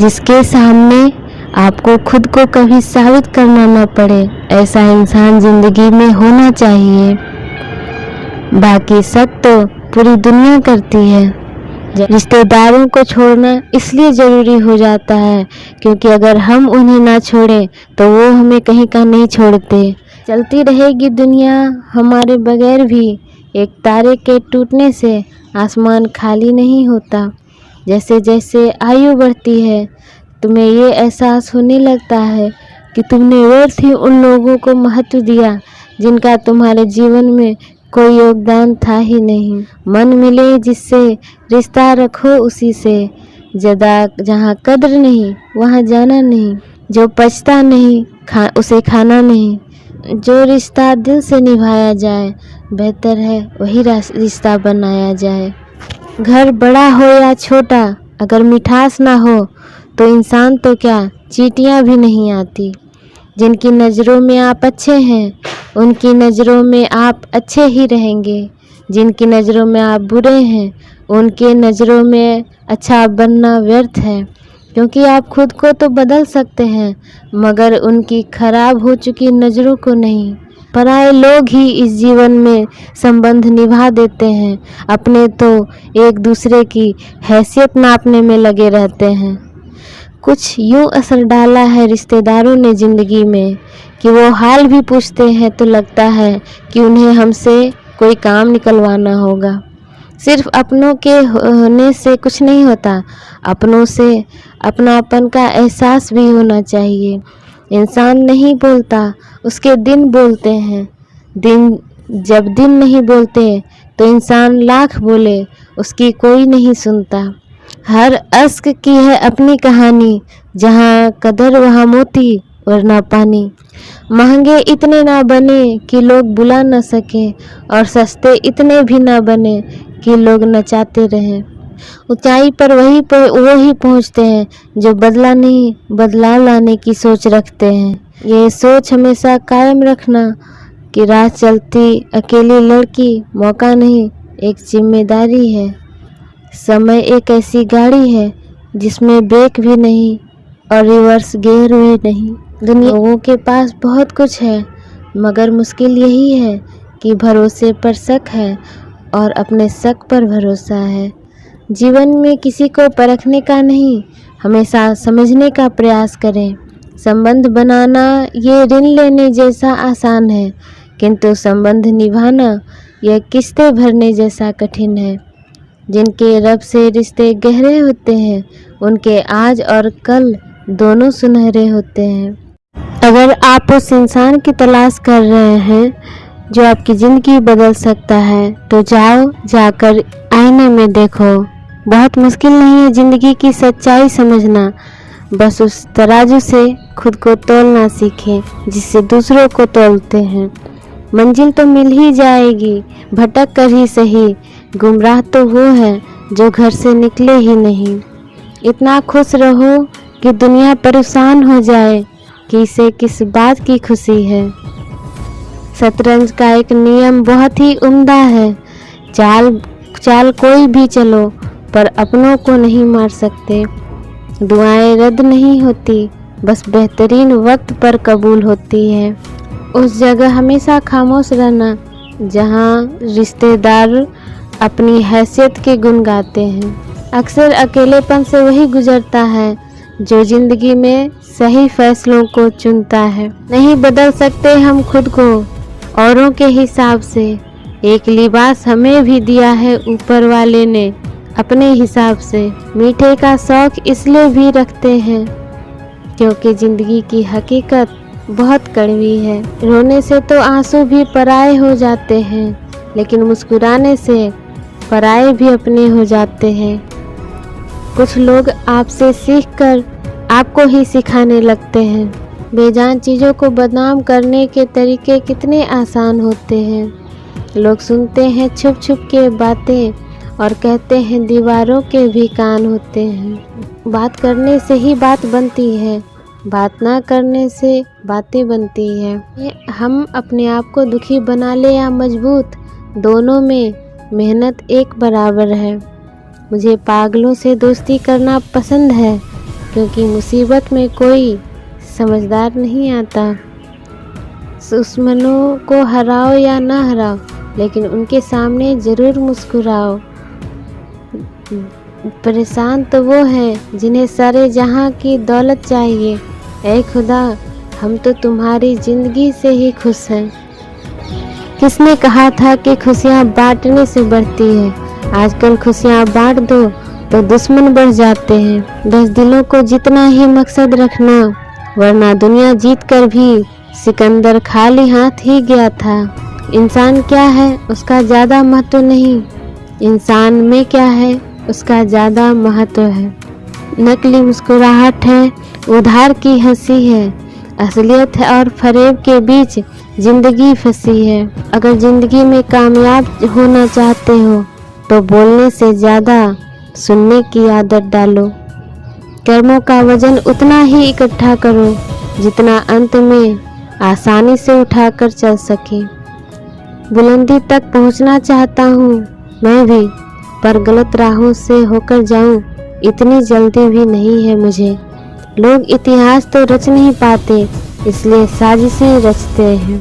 जिसके सामने आपको खुद को कभी साबित करना न पड़े, ऐसा इंसान जिंदगी में होना चाहिए। बाकी सब तो पूरी दुनिया करती है। रिश्तेदारों को छोड़ना इसलिए ज़रूरी हो जाता है क्योंकि अगर हम उन्हें ना छोड़ें तो वो हमें कहीं का नहीं छोड़ते। चलती रहेगी दुनिया हमारे बगैर भी, एक तारे के टूटने से आसमान खाली नहीं होता। जैसे जैसे आयु बढ़ती है तुम्हें ये एहसास होने लगता है कि तुमने व्यर्थ ही उन लोगों को महत्व दिया जिनका तुम्हारे जीवन में कोई योगदान था ही नहीं। मन मिले जिससे रिश्ता रखो उसी से, जहाँ कद्र नहीं वहाँ जाना नहीं, जो पछता नहीं उसे खाना नहीं। जो रिश्ता दिल से निभाया जाए बेहतर है वही रिश्ता बनाया जाए। घर बड़ा हो या छोटा अगर मिठास ना हो तो इंसान तो क्या चींटियाँ भी नहीं आती। जिनकी नज़रों में आप अच्छे हैं उनकी नज़रों में आप अच्छे ही रहेंगे, जिनकी नज़रों में आप बुरे हैं उनके नज़रों में अच्छा बनना व्यर्थ है। क्योंकि आप खुद को तो बदल सकते हैं मगर उनकी खराब हो चुकी नज़रों को नहीं। पराए लोग ही इस जीवन में संबंध निभा देते हैं, अपने तो एक दूसरे की हैसियत नापने में लगे रहते हैं। कुछ यूँ असर डाला है रिश्तेदारों ने ज़िंदगी में कि वो हाल भी पूछते हैं तो लगता है कि उन्हें हमसे कोई काम निकलवाना होगा। सिर्फ अपनों के होने से कुछ नहीं होता, अपनों से अपनापन का एहसास भी होना चाहिए। इंसान नहीं बोलता उसके दिन बोलते हैं, जब दिन नहीं बोलते तो इंसान लाख बोले उसकी कोई नहीं सुनता। हर अश्क की है अपनी कहानी, जहाँ कदर वहाँ मोती वरना पानी। महंगे इतने ना बने कि लोग बुला न सके और सस्ते इतने भी ना बने कि लोग नचाते रहें। ऊंचाई पर वही पहुँचते हैं जो बदलाव लाने की सोच रखते हैं। ये सोच हमेशा कायम रखना कि राह चलती अकेली लड़की मौका नहीं एक जिम्मेदारी है। समय एक ऐसी गाड़ी है जिसमें ब्रेक भी नहीं और रिवर्स गियर भी नहीं। दुनिया लोगों के पास बहुत कुछ है मगर मुश्किल यही है कि भरोसे पर शक है और अपने शक पर भरोसा है। जीवन में किसी को परखने का नहीं, हमेशा समझने का प्रयास करें। संबंध बनाना ये ऋण लेने जैसा आसान है किंतु संबंध निभाना यह किस्तें भरने जैसा कठिन है। जिनके रब से रिश्ते गहरे होते हैं उनके आज और कल दोनों सुनहरे होते हैं। अगर आप उस इंसान की तलाश कर रहे हैं जो आपकी ज़िंदगी बदल सकता है तो जाकर आईने में देखो। बहुत मुश्किल नहीं है ज़िंदगी की सच्चाई समझना, बस उस तराजू से खुद को तोलना सीखें जिससे दूसरों को तोलते हैं। मंजिल तो मिल ही जाएगी, भटक कर ही सही, गुमराह तो वो है जो घर से निकले ही नहीं। इतना खुश रहो कि दुनिया परेशान हो जाए कि इसे किस बात की खुशी है। शतरंज का एक नियम बहुत ही उम्दा है, चाल कोई भी चलो पर अपनों को नहीं मार सकते। दुआएं रद्द नहीं होती, बस बेहतरीन वक्त पर कबूल होती है। उस जगह हमेशा खामोश रहना जहाँ रिश्तेदार अपनी हैसियत के गुण गाते हैं। अक्सर अकेलेपन से वही गुजरता है जो ज़िंदगी में सही फैसलों को चुनता है। नहीं बदल सकते हम खुद को औरों के हिसाब से, एक लिबास हमें भी दिया है ऊपर वाले ने अपने हिसाब से। मीठे का शौक इसलिए भी रखते हैं क्योंकि ज़िंदगी की हकीकत बहुत कड़वी है। रोने से तो आंसू भी पराए हो जाते हैं लेकिन मुस्कुराने से पराए भी अपने हो जाते हैं। कुछ लोग आपसे सीखकर आपको ही सिखाने लगते हैं। बेजान चीज़ों को बदनाम करने के तरीके कितने आसान होते हैं। लोग सुनते हैं छुप छुप के बातें और कहते हैं दीवारों के भी कान होते हैं। बात करने से ही बात बनती है, बात ना करने से बातें बनती हैं। हम अपने आप को दुखी बना ले या मजबूत, दोनों में मेहनत एक बराबर है। मुझे पागलों से दोस्ती करना पसंद है क्योंकि मुसीबत में कोई समझदार नहीं आता। दुश्मनों को हराओ या ना हराओ, लेकिन उनके सामने ज़रूर मुस्कुराओ। परेशान तो वो हैं जिन्हें सारे जहां की दौलत चाहिए। ऐ खुदा, हम तो तुम्हारी ज़िंदगी से ही खुश हैं। किसने कहा था कि खुशियाँ बांटने से बढ़ती हैं? आजकल खुशियाँ बांट दो तो दुश्मन बढ़ जाते हैं। बस दिलों को जितना ही मकसद रखना, वरना दुनिया जीत कर भी सिकंदर खाली हाथ ही गया था। इंसान क्या है उसका ज़्यादा महत्व नहीं, इंसान में क्या है उसका ज़्यादा महत्व है। नकली मुस्कुराहट है, उधार की हंसी है, असलियत है और फरेब के बीच जिंदगी फंसी है। अगर जिंदगी में कामयाब होना चाहते हो तो बोलने से ज़्यादा सुनने की आदत डालो। कर्मों का वजन उतना ही इकट्ठा करो जितना अंत में आसानी से उठाकर चल सके। बुलंदी तक पहुंचना चाहता हूँ मैं भी, पर गलत राहों से होकर जाऊं इतनी जल्दी भी नहीं है मुझे। लोग इतिहास तो रच नहीं पाते, इसलिए साजिशें रचते हैं।